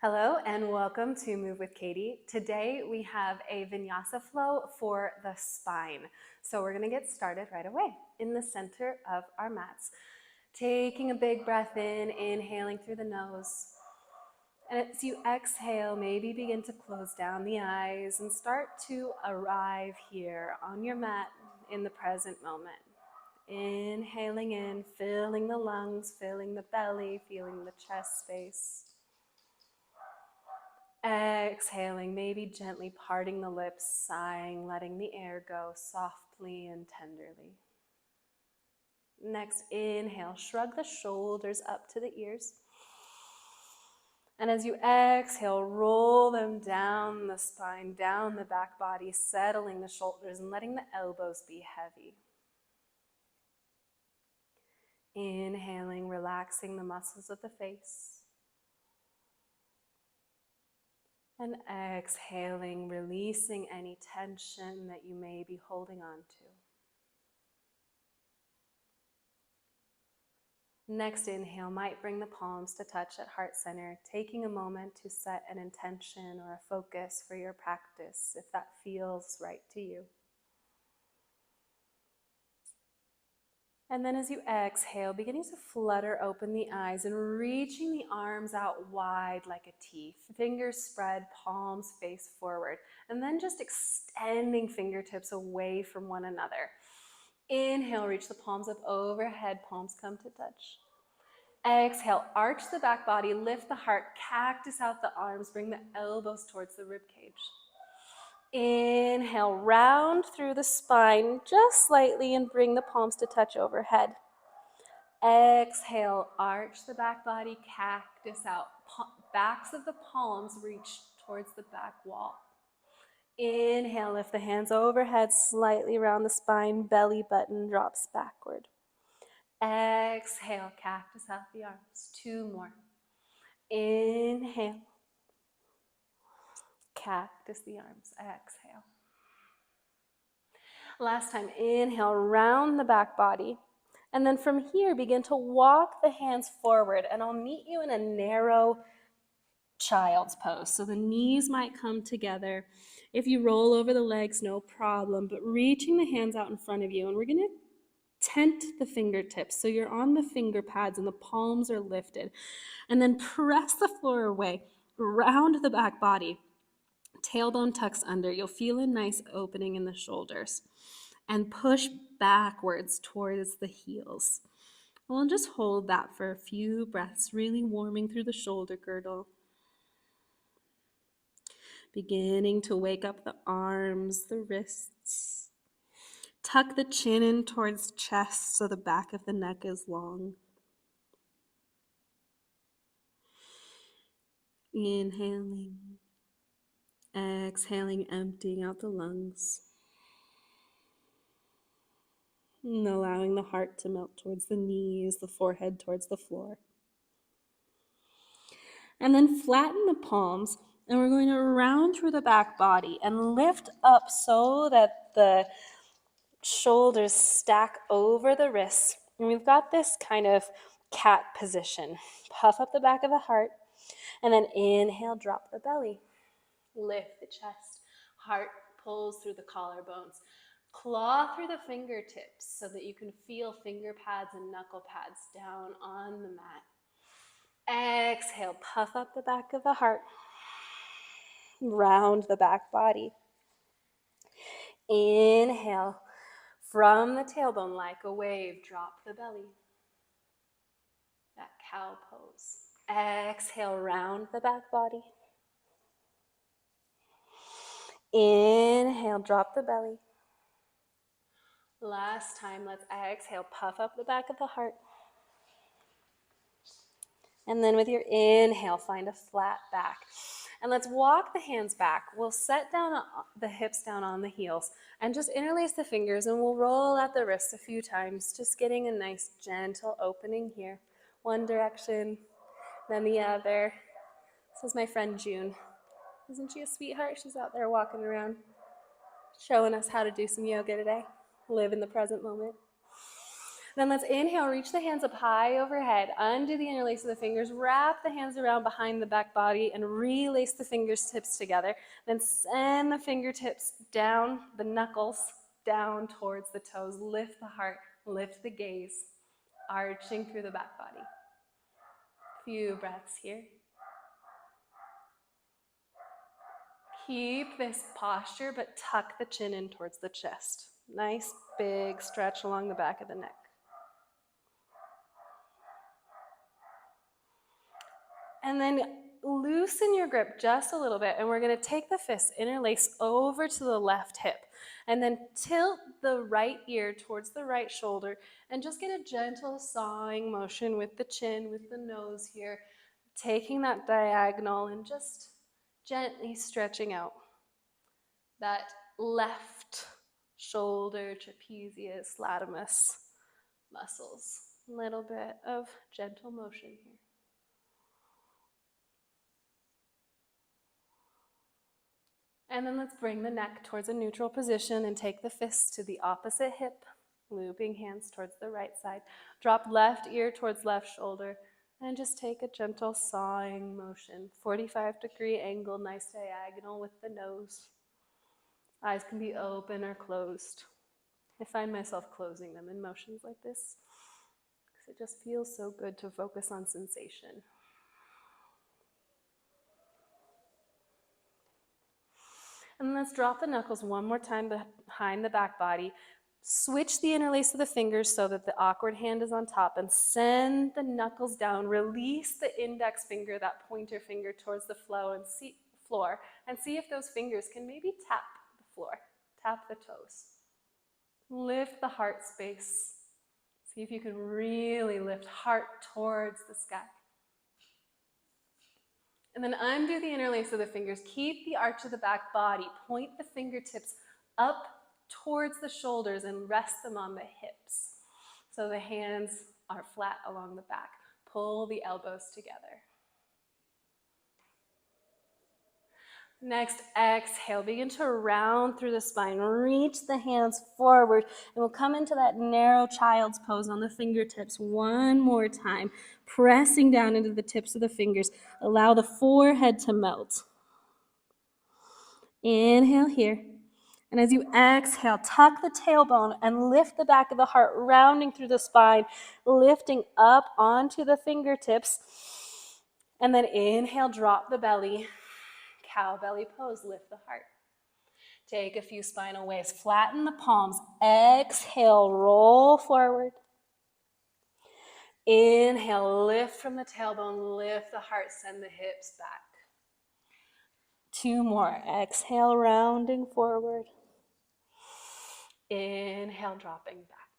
Hello and welcome to Move with Katie. Today we have a Vinyasa flow for the spine. So we're going to get started right away in the center of our mats. Taking a big breath in, inhaling through the nose. And as you exhale, maybe begin to close down the eyes and start to arrive here on your mat in the present moment. Inhaling in, filling the lungs, filling the belly, feeling the chest space. Exhaling, maybe gently parting the lips, sighing, letting the air go softly and tenderly. Next, inhale, shrug the shoulders up to the ears. And as you exhale, roll them down the spine, down the back body, settling the shoulders and letting the elbows be heavy. Inhaling, relaxing the muscles of the face. And exhaling, releasing any tension that you may be holding on to. Next inhale might bring the palms to touch at heart center, taking a moment to set an intention or a focus for your practice if that feels right to you. And then as you exhale, beginning to flutter open the eyes and reaching the arms out wide like a T. Fingers spread, palms face forward. And then just extending fingertips away from one another. Inhale, reach the palms up overhead, palms come to touch. Exhale, arch the back body, lift the heart, cactus out the arms, bring the elbows towards the rib cage. Inhale, round through the spine just slightly and bring the palms to touch overhead. Exhale, arch the back body, cactus out. Backs of the palms reach towards the back wall. Inhale, lift the hands overhead, slightly round the spine, belly button drops backward. Exhale, cactus out the arms. 2 more. Inhale. Cactus the arms. Exhale. Last time, inhale, round the back body. And then from here, begin to walk the hands forward. And I'll meet you in a narrow child's pose. So the knees might come together. If you roll over the legs, no problem. But reaching the hands out in front of you. And we're going to tent the fingertips. So you're on the finger pads and the palms are lifted. And then press the floor away. Round the back body. Tailbone tucks under. You'll feel a nice opening in the shoulders. And push backwards towards the heels. We'll just hold that for a few breaths, really warming through the shoulder girdle. Beginning to wake up the arms, the wrists. Tuck the chin in towards chest so the back of the neck is long. Inhaling. Exhaling, emptying out the lungs. And allowing the heart to melt towards the knees, the forehead towards the floor. And then flatten the palms, and we're going to round through the back body and lift up so that the shoulders stack over the wrists. And we've got this kind of cat position. Puff up the back of the heart, and then inhale, drop the belly. Lift the chest. Heart pulls through the collarbones. Claw through the fingertips so that you can feel finger pads and knuckle pads down on the mat. Exhale, puff up the back of the heart. Round the back body. Inhale, from the tailbone like a wave, drop the belly. That cow pose. Exhale, round the back body. Inhale, drop the belly. Last time, let's exhale, puff up the back of the heart. And then with your inhale, find a flat back. And let's walk the hands back. We'll set down the hips down on the heels and just interlace the fingers, and we'll roll out the wrists a few times, just getting a nice gentle opening here. One direction, then the other. This is my friend June. Isn't she a sweetheart? She's out there walking around, showing us how to do some yoga today. Live in the present moment. Then let's inhale, reach the hands up high overhead, undo the interlace of the fingers, wrap the hands around behind the back body and relace the fingertips together. Then send the fingertips down, the knuckles down towards the toes. Lift the heart, lift the gaze, arching through the back body. Few breaths here. Keep this posture, but tuck the chin in towards the chest. Nice big stretch along the back of the neck. And then loosen your grip just a little bit, and we're going to take the fists, interlace over to the left hip, and then tilt the right ear towards the right shoulder, and just get a gentle sawing motion with the chin, with the nose here, taking that diagonal and just gently stretching out that left shoulder, trapezius, latimus muscles. A little bit of gentle motion here. And then let's bring the neck towards a neutral position and take the fists to the opposite hip, looping hands towards the right side. Drop left ear towards left shoulder and just take a gentle sawing motion. 45-degree angle, nice diagonal with the nose. Eyes can be open or closed. I find myself closing them in motions like this because it just feels so good to focus on sensation. And let's drop the knuckles one more time behind the back body. Switch the interlace of the fingers so that the awkward hand is on top and send the knuckles down. Release the index finger, that pointer finger, towards the floor and see if those fingers can maybe tap the floor, tap the toes. Lift the heart space. See if you can really lift heart towards the sky. And then undo the interlace of the fingers. Keep the arch of the back body. Point the fingertips up towards the shoulders and rest them on the hips. So the hands are flat along the back. Pull the elbows together. Next, exhale. Begin to round through the spine. Reach the hands forward. And we'll come into that narrow child's pose on the fingertips one more time. Pressing down into the tips of the fingers. Allow the forehead to melt. Inhale here. And as you exhale, tuck the tailbone and lift the back of the heart, rounding through the spine, lifting up onto the fingertips. And then inhale, drop the belly. Cow belly pose, lift the heart. Take a few spinal waves, flatten the palms. Exhale, roll forward. Inhale, lift from the tailbone, lift the heart, send the hips back. 2 more. Exhale, rounding forward. Inhale, dropping back.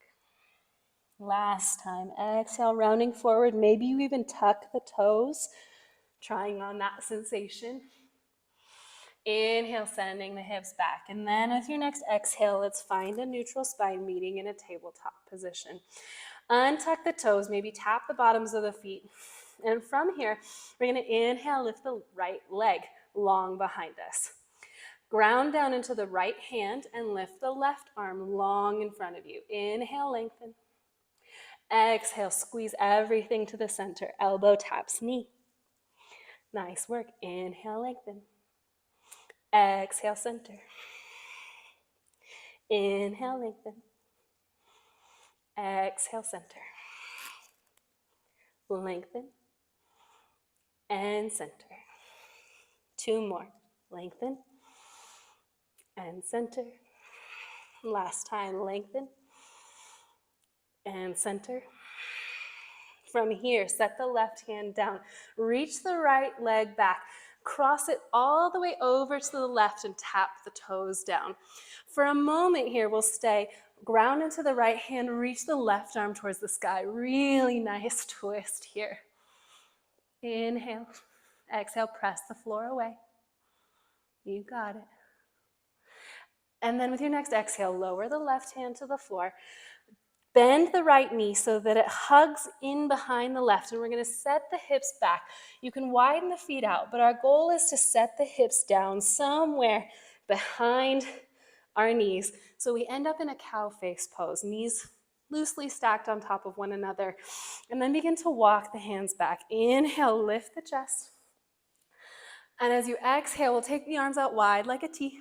Last time. Exhale, rounding forward. Maybe you even tuck the toes, trying on that sensation. Inhale, sending the hips back. And then with your next exhale, let's find a neutral spine meeting in a tabletop position. Untuck the toes, maybe tap the bottoms of the feet. And from here, we're going to inhale, lift the right leg long behind us. Ground down into the right hand and lift the left arm long in front of you. Inhale, lengthen. Exhale, squeeze everything to the center. Elbow taps knee. Nice work. Inhale, lengthen. Exhale, center. Inhale, lengthen. Exhale, center. Lengthen. And center. 2 more. Lengthen. And center. Last time, lengthen. And center. From here, set the left hand down. Reach the right leg back. Cross it all the way over to the left and tap the toes down. For a moment here, we'll stay. Ground into the right hand, reach the left arm towards the sky. Really nice twist here. Inhale. Exhale, press the floor away. You got it. And then with your next exhale, lower the left hand to the floor. Bend the right knee so that it hugs in behind the left, and we're going to set the hips back. You can widen the feet out, but our goal is to set the hips down somewhere behind our knees. So we end up in a cow face pose, knees loosely stacked on top of one another. And then begin to walk the hands back. Inhale, lift the chest. And as you exhale, we'll take the arms out wide like a T,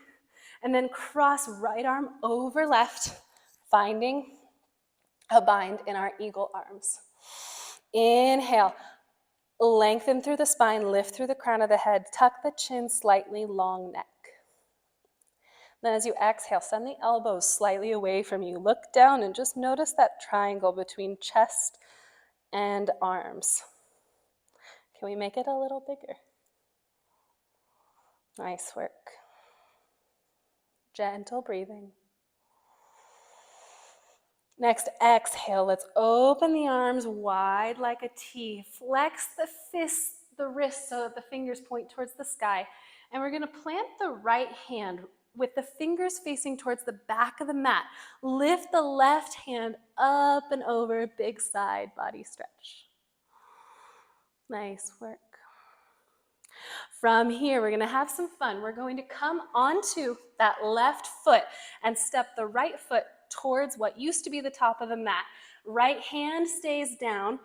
and then cross right arm over left, finding a bind in our eagle arms. Inhale, lengthen through the spine, lift through the crown of the head, tuck the chin slightly, long neck. Then as you exhale, send the elbows slightly away from you. Look down and just notice that triangle between chest and arms. Can we make it a little bigger? Nice work. Gentle breathing. Next, exhale. Let's open the arms wide like a T. Flex the fists, the wrists so that the fingers point towards the sky. And we're going to plant the right hand with the fingers facing towards the back of the mat. Lift the left hand up and over, big side body stretch. Nice work. From here, we're going to have some fun. We're going to come onto that left foot and step the right foot towards what used to be the top of the mat. Right hand stays down,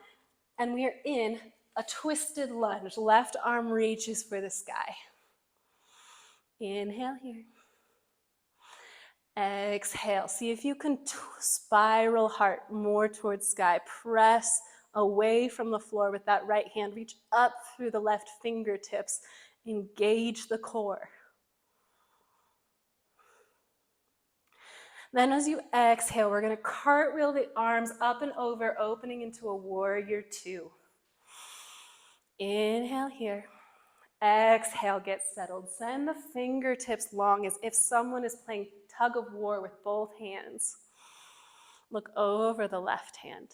and we are in a twisted lunge. Left arm reaches for the sky. Inhale here. Exhale. See if you can spiral heart more towards sky. Press away from the floor with that right hand. Reach up through the left fingertips. Engage the core. Then as you exhale, we're going to cartwheel the arms up and over, opening into a warrior two. Inhale here. Exhale, get settled. Send the fingertips long as if someone is playing tug of war with both hands. Look over the left hand.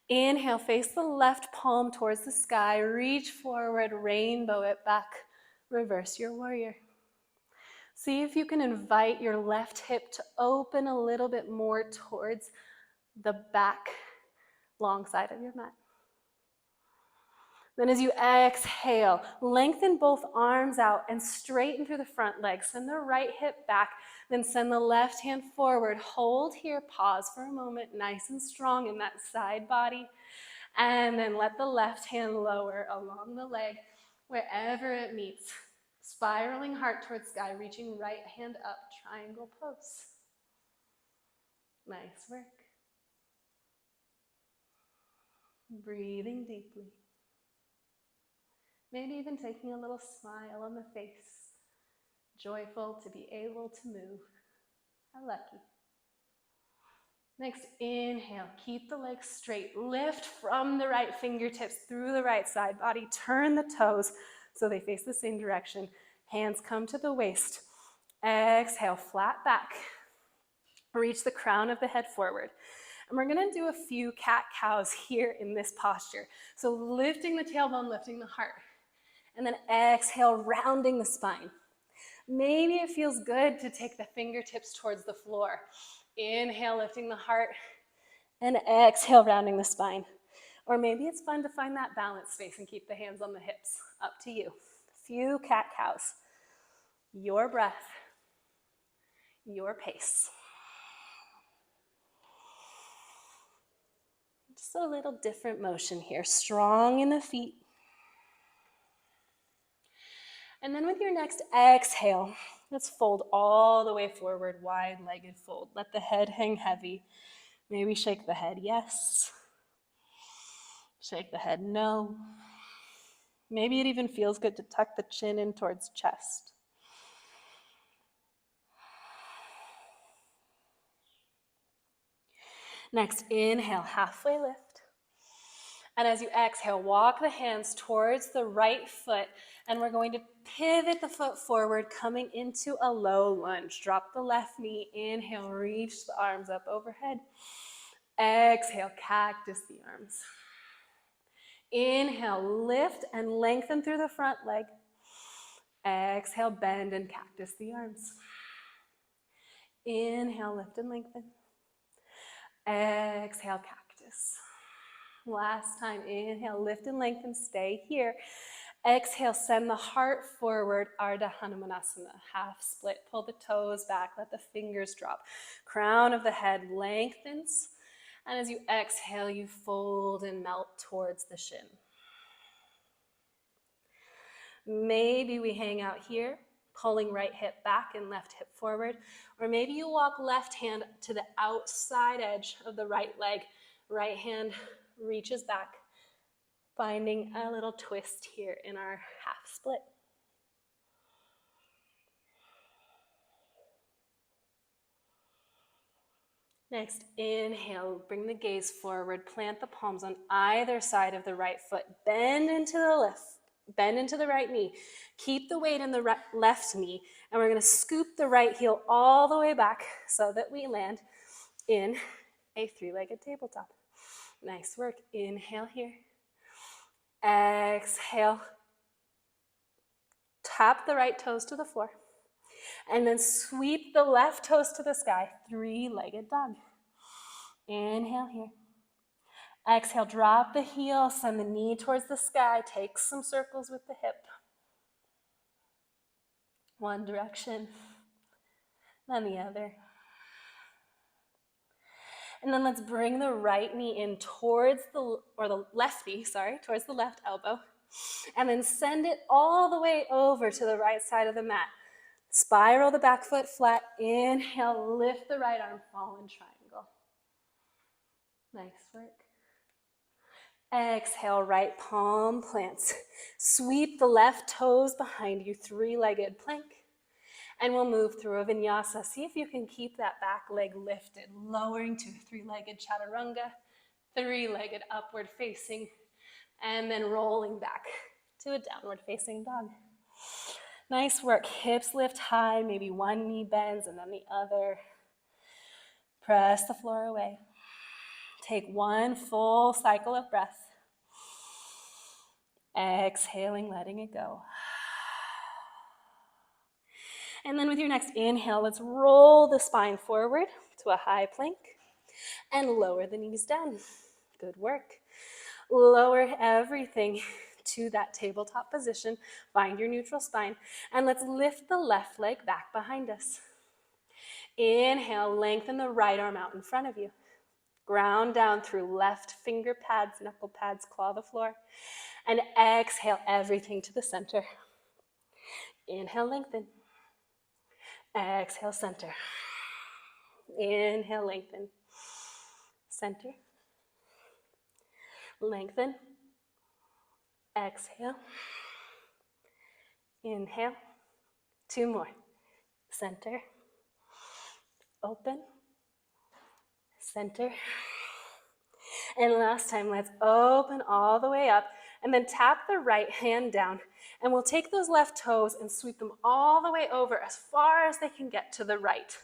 Inhale, face the left palm towards the sky. Reach forward, rainbow it back. Reverse your warrior. See if you can invite your left hip to open a little bit more towards the back, long side of your mat. Then as you exhale, lengthen both arms out and straighten through the front leg. Send the right hip back, then send the left hand forward. Hold here, pause for a moment, nice and strong in that side body. And then let the left hand lower along the leg wherever it meets. Spiraling heart towards sky, reaching right hand up, triangle pose. Nice work. Breathing deeply. Maybe even taking a little smile on the face. Joyful to be able to move. How lucky. Next, inhale. Keep the legs straight. Lift from the right fingertips through the right side body. Turn the toes so they face the same direction. Hands come to the waist. Exhale, flat back. Reach the crown of the head forward. And we're going to do a few cat-cows here in this posture. So lifting the tailbone, lifting the heart. And then exhale, rounding the spine. Maybe it feels good to take the fingertips towards the floor. Inhale, lifting the heart. And exhale, rounding the spine. Or maybe it's fun to find that balance space and keep the hands on the hips. Up to you. Few cat-cows. Your breath. Your pace. Just a little different motion here. Strong in the feet. And then with your next exhale, let's fold all the way forward, wide-legged fold. Let the head hang heavy. Maybe shake the head yes. Shake the head no. Maybe it even feels good to tuck the chin in towards chest. Next, inhale, halfway lift. And as you exhale, walk the hands towards the right foot, and we're going to pivot the foot forward, coming into a low lunge. Drop the left knee, inhale, reach the arms up overhead. Exhale, cactus the arms. Inhale, lift and lengthen through the front leg. Exhale, bend and cactus the arms. Inhale, lift and lengthen. Exhale, cactus. Last time, inhale, lift and lengthen, stay here. Exhale, send the heart forward, Ardha Hanumanasana, half split. Pull the toes back, let the fingers drop. Crown of the head lengthens, and as you exhale, you fold and melt towards the shin. Maybe we hang out here, pulling right hip back and left hip forward, or maybe you walk left hand to the outside edge of the right leg. Right hand reaches back, finding a little twist here in our half split. Next, inhale, bring the gaze forward, plant the palms on either side of the right foot, bend into the left, bend into the right knee. Keep the weight in the left knee, and we're gonna scoop the right heel all the way back so that we land in a three-legged tabletop. Nice work. Inhale here. Exhale. Tap the right toes to the floor. And then sweep the left toes to the sky, three-legged dog. Inhale here. Exhale, drop the heel, send the knee towards the sky, take some circles with the hip. One direction, then the other. And then let's bring the right knee in towards the left knee, towards the left elbow. And then send it all the way over to the right side of the mat. Spiral the back foot flat. Inhale, lift the right arm, fallen triangle. Nice work. Exhale, right palm plants. Sweep the left toes behind you, three-legged plank. And we'll move through a vinyasa. See if you can keep that back leg lifted, lowering to three-legged chaturanga, three-legged upward facing, and then rolling back to a downward facing dog. Nice work. Hips lift high, maybe one knee bends and then the other. Press the floor away. Take one full cycle of breath. Exhaling, letting it go. And then with your next inhale, let's roll the spine forward to a high plank and lower the knees down. Good work. Lower everything to that tabletop position. Find your neutral spine. And let's lift the left leg back behind us. Inhale, lengthen the right arm out in front of you. Ground down through left finger pads, knuckle pads, claw the floor. And exhale everything to the center. Inhale, lengthen. Exhale, center. Inhale, lengthen. Center. Lengthen. Exhale. Inhale. Two more. Center. Open. Center. And last time, let's open all the way up and then tap the right hand down. And we'll take those left toes and sweep them all the way over as far as they can get to the right.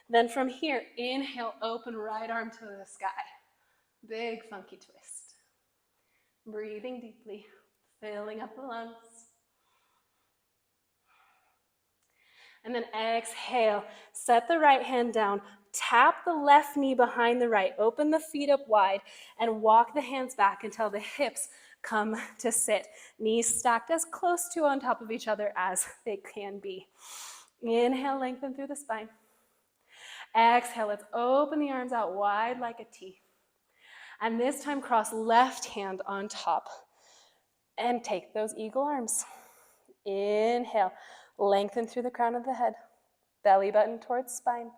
Then from here, inhale, open right arm to the sky. Big funky twist. Breathing deeply, filling up the lungs. And then exhale, set the right hand down, tap the left knee behind the right, open the feet up wide, and walk the hands back until the hips come to sit. Knees stacked as close to on top of each other as they can be. Inhale, lengthen through the spine. Exhale, let's open the arms out wide like a T. And this time cross left hand on top and take those eagle arms. Inhale, lengthen through the crown of the head, belly button towards spine.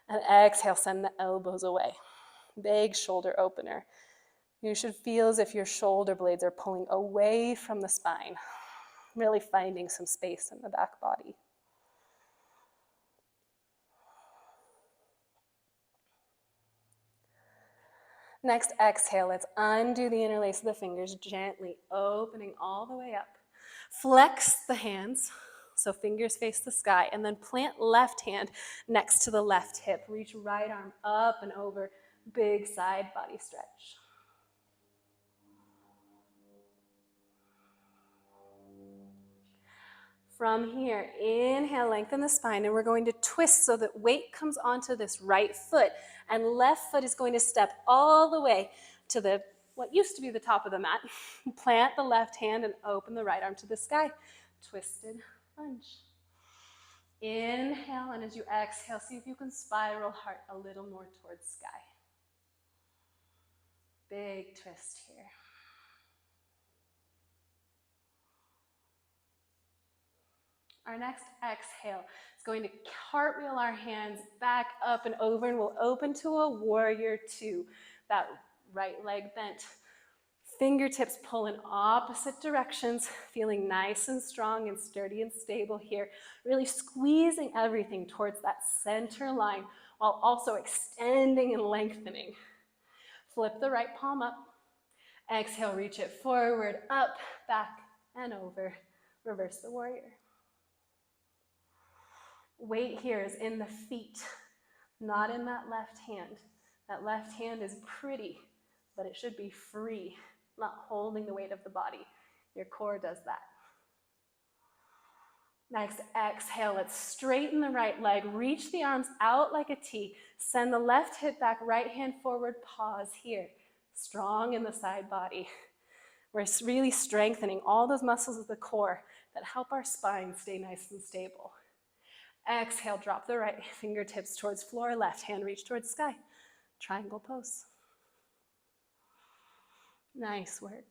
And exhale, send the elbows away. Big shoulder opener. You should feel as if your shoulder blades are pulling away from the spine, really finding some space in the back body. Next, exhale, let's undo the interlace of the fingers, gently opening all the way up. Flex the hands, so fingers face the sky, and then plant left hand next to the left hip. Reach right arm up and over, big side body stretch. From here, inhale, lengthen the spine, and we're going to twist so that weight comes onto this right foot, and left foot is going to step all the way to the what used to be the top of the mat. Plant the left hand and open the right arm to the sky. Twisted lunge. Inhale, and as you exhale, see if you can spiral heart a little more towards sky. Big twist here. Our next exhale is going to cartwheel our hands back up and over, and we'll open to a warrior two. That right leg bent. Fingertips pull in opposite directions, feeling nice and strong and sturdy and stable here. Really squeezing everything towards that center line while also extending and lengthening. Flip the right palm up. Exhale, reach it forward, up, back, and over. Reverse the warrior. Weight here is in the feet, not in that left hand. That left hand is pretty, but it should be free, not holding the weight of the body. Your core does that. Next, exhale, let's straighten the right leg. Reach the arms out like a T. Send the left hip back, right hand forward, pause here. Strong in the side body. We're really strengthening all those muscles of the core that help our spine stay nice and stable. Exhale, drop the right fingertips towards floor, left hand reach towards sky. Triangle pose. Nice work.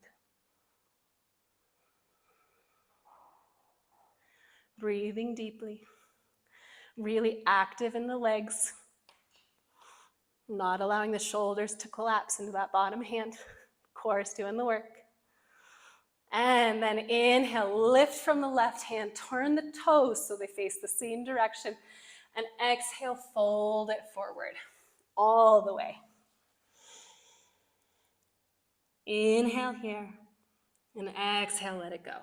Breathing deeply. Really active in the legs. Not allowing the shoulders to collapse into that bottom hand. Core is doing the work. And then inhale, lift from the left hand, turn the toes so they face the same direction. And exhale, fold it forward, all the way. Inhale here, and exhale, let it go.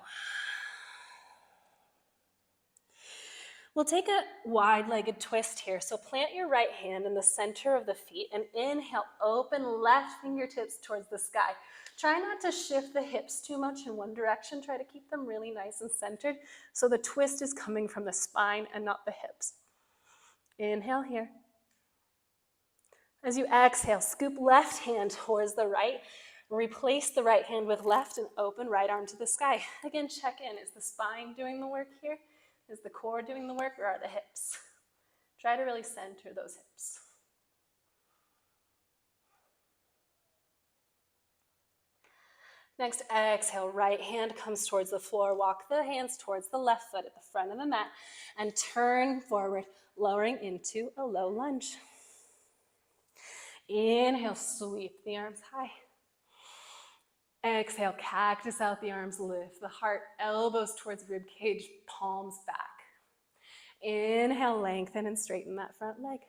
We'll take a wide-legged twist here. So plant your right hand in the center of the feet and inhale, open left fingertips towards the sky. Try not to shift the hips too much in one direction. Try to keep them really nice and centered so the twist is coming from the spine and not the hips. Inhale here. As you exhale, scoop left hand towards the right. Replace the right hand with left and open right arm to the sky. Again, check in. Is the spine doing the work here? Is the core doing the work, or are the hips? Try to really center those hips. Next, exhale, right hand comes towards the floor. Walk the hands towards the left foot at the front of the mat and turn forward, lowering into a low lunge. Inhale, sweep the arms high. Exhale, cactus out the arms, lift the heart, elbows towards rib cage, palms back. Inhale, lengthen and straighten that front leg.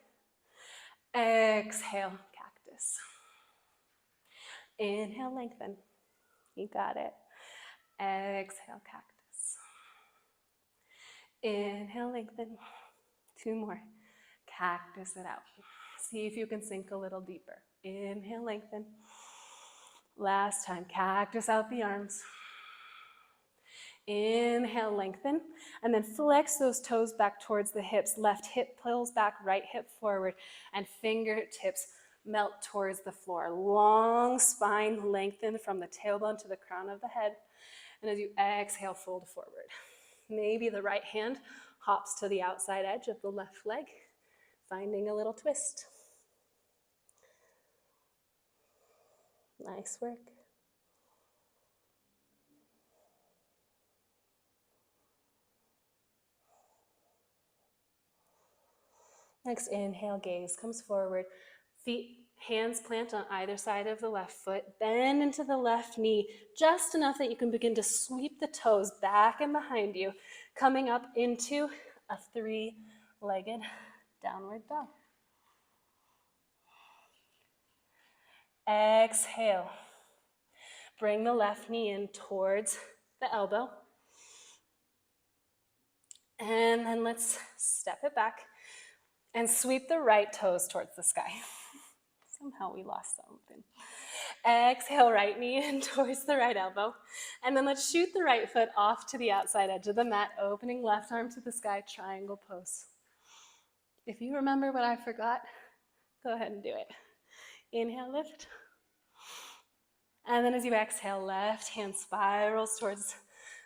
Exhale, cactus. Inhale, lengthen. You got it. Exhale, cactus. Inhale, lengthen. Two more. Cactus it out. See if you can sink a little deeper. Inhale, lengthen. Last time, cactus out the arms. Inhale, lengthen, and then flex those toes back towards the hips. Left hip pulls back, right hip forward, and fingertips melt towards the floor. Long spine lengthen from the tailbone to the crown of the head. And as you exhale, fold forward. Maybe the right hand hops to the outside edge of the left leg, finding a little twist. Nice work. Next, inhale, gaze comes forward. Feet, hands plant on either side of the left foot. Bend into the left knee, just enough that you can begin to sweep the toes back and behind you, coming up into a three-legged downward dog. Exhale. Bring the left knee in towards the elbow. And then let's step it back and sweep the right toes towards the sky. Somehow we lost something. Exhale, right knee in towards the right elbow. And then let's shoot the right foot off to the outside edge of the mat, opening left arm to the sky, triangle pose. If you remember what I forgot, go ahead and do it. Inhale, lift. And then as you exhale, left hand spirals towards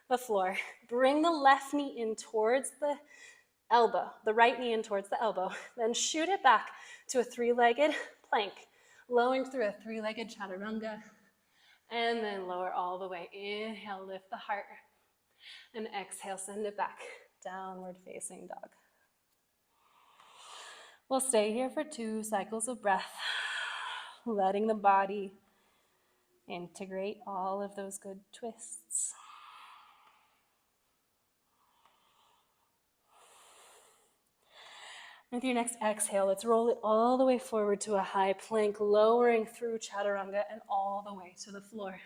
the floor. Bring the left knee in towards the elbow, the right knee in towards the elbow. Then shoot it back to a three-legged plank, lowering through a three-legged chaturanga. And then lower all the way. Inhale, lift the heart. And exhale, send it back. Downward facing dog. We'll stay here for 2 cycles of breath, letting the body integrate all of those good twists. With your next exhale, let's roll it all the way forward to a high plank, lowering through chaturanga and all the way to the floor.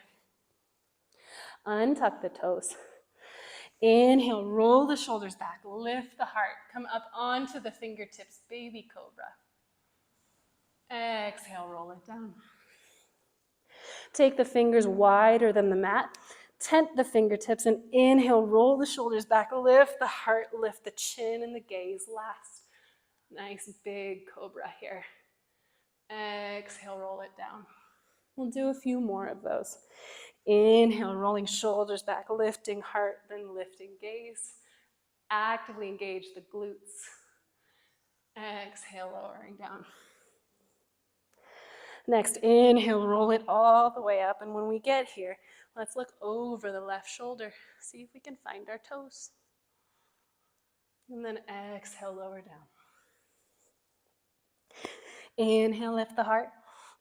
Untuck the toes. Inhale, roll the shoulders back, lift the heart, come up onto the fingertips, baby cobra. Exhale, roll it down. Take the fingers wider than the mat, tent the fingertips, and inhale, roll the shoulders back, lift the heart, lift the chin and the gaze last. Nice big cobra here. Exhale, roll it down. We'll do a few more of those. Inhale, rolling shoulders back, lifting heart, then lifting gaze. Actively engage the glutes. Exhale, lowering down. Next, inhale, roll it all the way up. And when we get here, let's look over the left shoulder. See if we can find our toes. And then exhale, lower down. Inhale, lift the heart.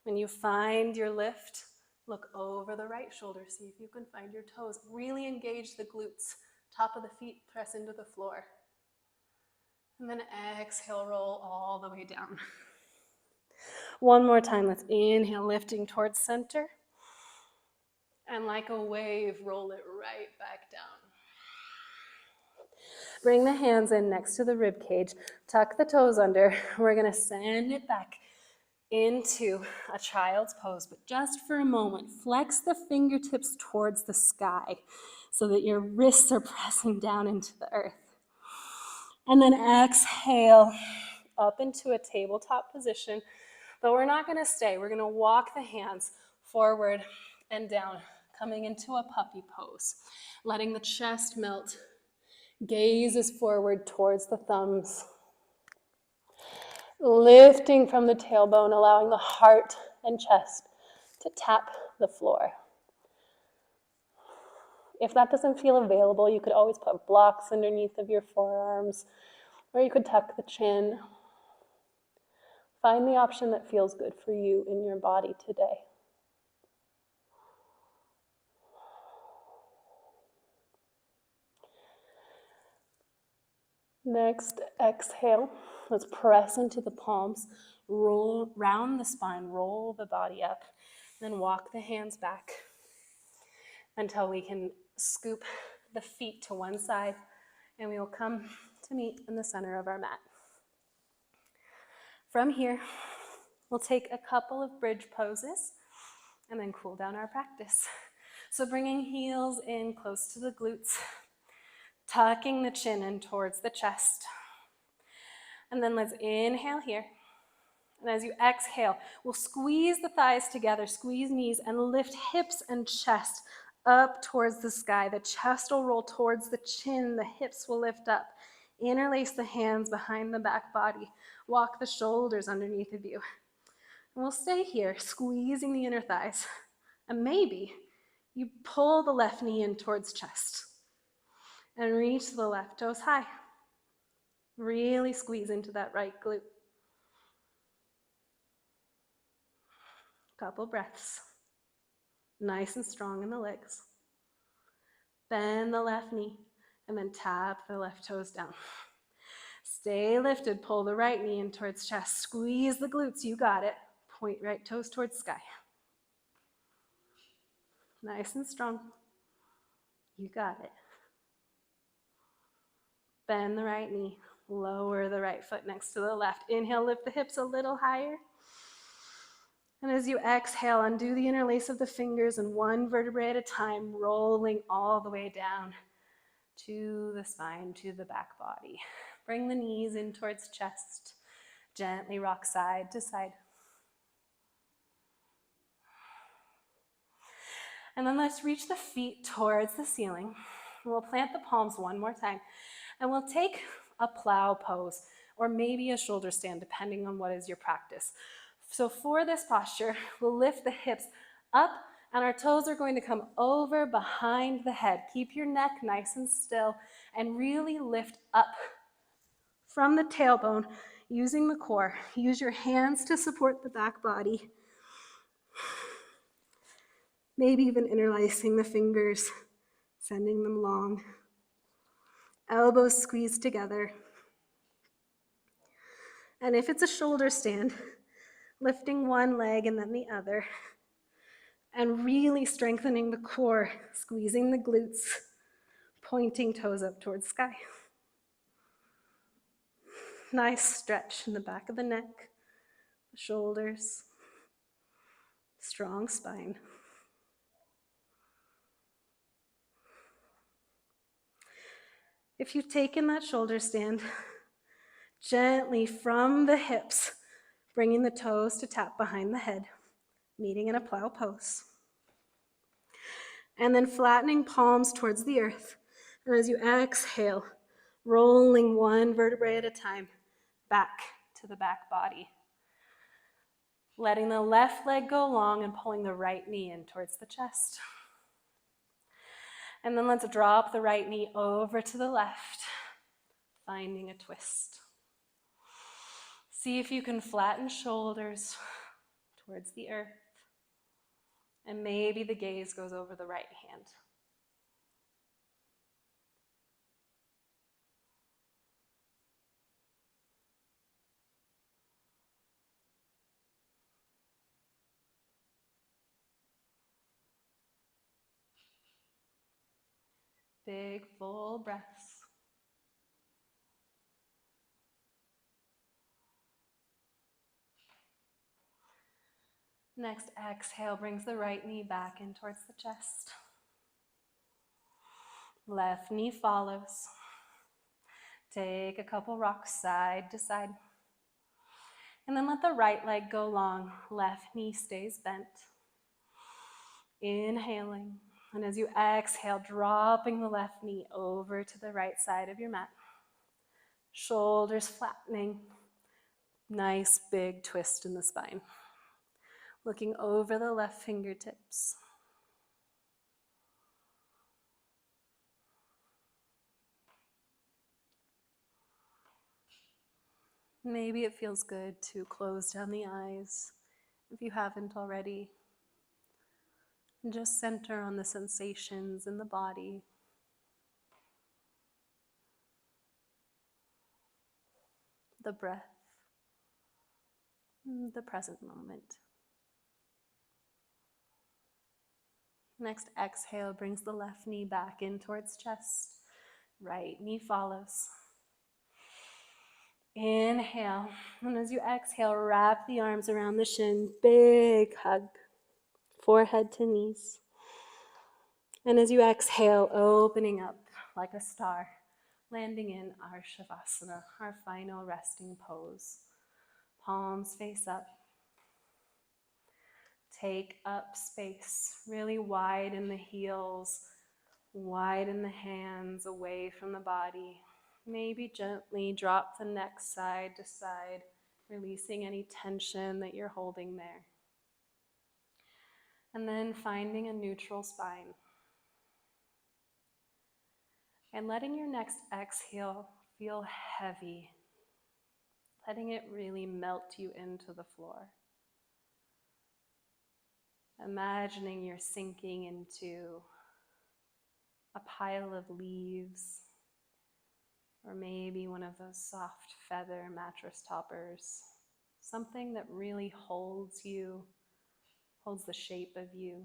When you find your lift, look over the right shoulder. See if you can find your toes. Really engage the glutes. Top of the feet, press into the floor. And then exhale, roll all the way down. One more time, let's inhale, lifting towards center. And like a wave, roll it right back down. Bring the hands in next to the rib cage. Tuck the toes under. We're going to send it back into a child's pose, but just for a moment, flex the fingertips towards the sky so that your wrists are pressing down into the earth. And then exhale up into a tabletop position, but we're not going to stay. We're going to walk the hands forward and down, coming into a puppy pose, letting the chest melt. Gaze is forward towards the thumbs. Lifting from the tailbone, allowing the heart and chest to tap the floor. If that doesn't feel available, you could always put blocks underneath of your forearms, or you could tuck the chin. Find the option that feels good for you in your body today. Next, exhale. Let's press into the palms, roll round the spine, roll the body up, then walk the hands back until we can scoop the feet to one side, and we will come to meet in the center of our mat. From here, we'll take a couple of bridge poses and then cool down our practice. So bringing heels in close to the glutes, tucking the chin in towards the chest. And then let's inhale here. And as you exhale, we'll squeeze the thighs together, squeeze knees, and lift hips and chest up towards the sky. The chest will roll towards the chin, the hips will lift up. Interlace the hands behind the back body. Walk the shoulders underneath of you. And we'll stay here, squeezing the inner thighs. And maybe you pull the left knee in towards chest and reach the left toes high. Really squeeze into that right glute. Couple breaths. Nice and strong in the legs. Bend the left knee and then tap the left toes down. Stay lifted, pull the right knee in towards chest. Squeeze the glutes, you got it. Point right toes towards sky. Nice and strong. You got it. Bend the right knee. Lower the right foot next to the left. Inhale, lift the hips a little higher. And as you exhale, undo the interlace of the fingers and one vertebrae at a time, rolling all the way down to the spine, to the back body. Bring the knees in towards chest. Gently rock side to side. And then let's reach the feet towards the ceiling. We'll plant the palms one more time. And we'll take a plow pose, or maybe a shoulder stand, depending on what is your practice. So for this posture, we'll lift the hips up, and our toes are going to come over behind the head. Keep your neck nice and still, and really lift up from the tailbone, using the core. Use your hands to support the back body. Maybe even interlacing the fingers, sending them long. Elbows squeezed together. And if it's a shoulder stand, lifting one leg and then the other, and really strengthening the core, squeezing the glutes, pointing toes up towards sky. Nice stretch in the back of the neck, the shoulders, strong spine. If you've taken that shoulder stand, gently from the hips, bringing the toes to tap behind the head, meeting in a plow pose. And then flattening palms towards the earth. And as you exhale, rolling one vertebrae at a time back to the back body. Letting the left leg go long and pulling the right knee in towards the chest. And then let's drop the right knee over to the left, finding a twist. See if you can flatten shoulders towards the earth. And maybe the gaze goes over the right hand. Big, full breaths. Next exhale brings the right knee back in towards the chest. Left knee follows. Take a couple rocks side to side. And then let the right leg go long. Left knee stays bent. Inhaling. And as you exhale, dropping the left knee over to the right side of your mat. Shoulders flattening. Nice big twist in the spine. Looking over the left fingertips. Maybe it feels good to close down the eyes if you haven't already. And just center on the sensations in the body. The breath. The present moment. Next exhale brings the left knee back in towards chest. Right knee follows. Inhale. And as you exhale, wrap the arms around the shin. Big hug. Forehead to knees. And as you exhale, opening up like a star, landing in our Shavasana, our final resting pose. Palms face up. Take up space, really widen the heels, widen the hands away from the body. Maybe gently drop the neck side to side, releasing any tension that you're holding there. And then finding a neutral spine. And letting your next exhale feel heavy, letting it really melt you into the floor. Imagining you're sinking into a pile of leaves, or maybe one of those soft feather mattress toppers, something that really holds you, holds the shape of you,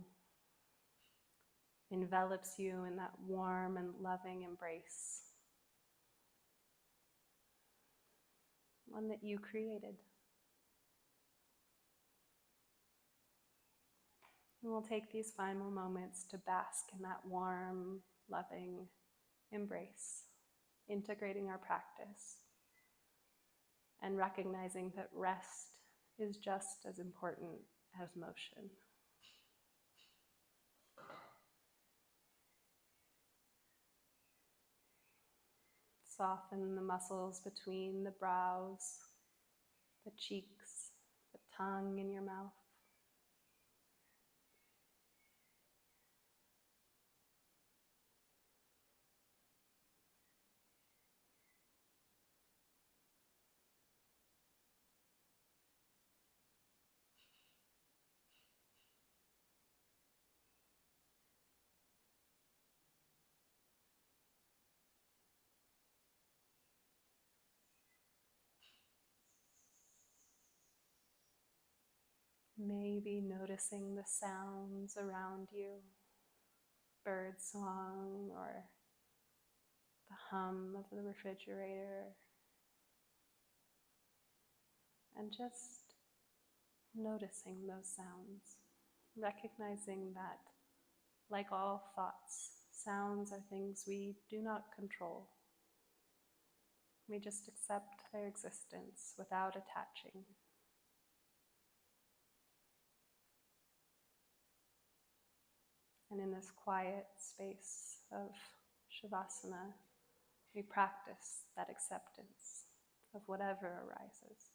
envelops you in that warm and loving embrace, one that you created. And we'll take these final moments to bask in that warm, loving embrace, integrating our practice and recognizing that rest is just as important as motion. Soften the muscles between the brows, the cheeks, the tongue in your mouth. Maybe noticing the sounds around you, bird song or the hum of the refrigerator, and just noticing those sounds, recognizing that, like all thoughts, sounds are things we do not control. We just accept their existence without attaching. And in this quiet space of Shavasana, we practice that acceptance of whatever arises.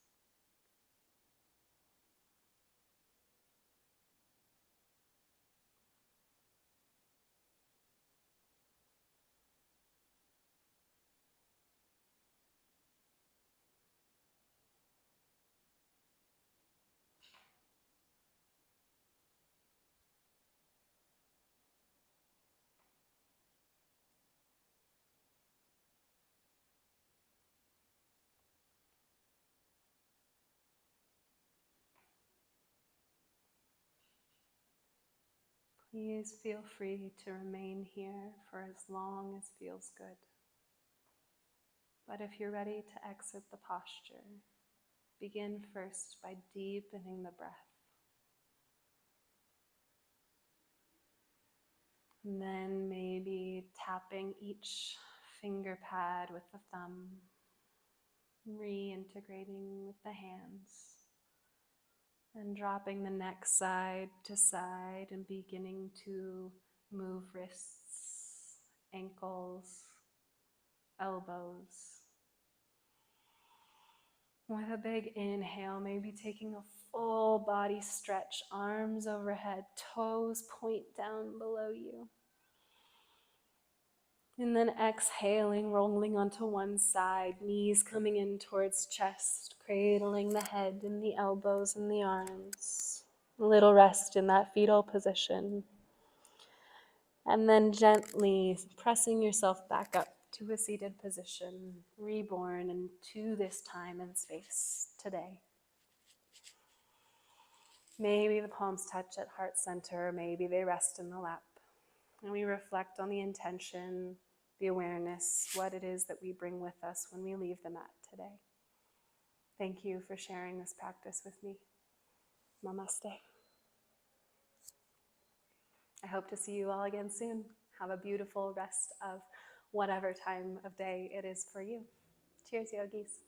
Please feel free to remain here for as long as feels good. But if you're ready to exit the posture, begin first by deepening the breath. And then maybe tapping each finger pad with the thumb, reintegrating with the hands, and dropping the neck side to side and beginning to move wrists, ankles, elbows. With a big inhale, maybe taking a full body stretch, arms overhead, toes point down below you. And then exhaling, rolling onto one side, knees coming in towards chest, cradling the head and the elbows and the arms. A little rest in that fetal position. And then gently pressing yourself back up to a seated position, reborn into this time and space today. Maybe the palms touch at heart center, maybe they rest in the lap. And we reflect on the intention, the awareness, what it is that we bring with us when we leave the mat today. Thank you for sharing this practice with me. Namaste. I hope to see you all again soon. Have a beautiful rest of whatever time of day it is for you. Cheers, yogis.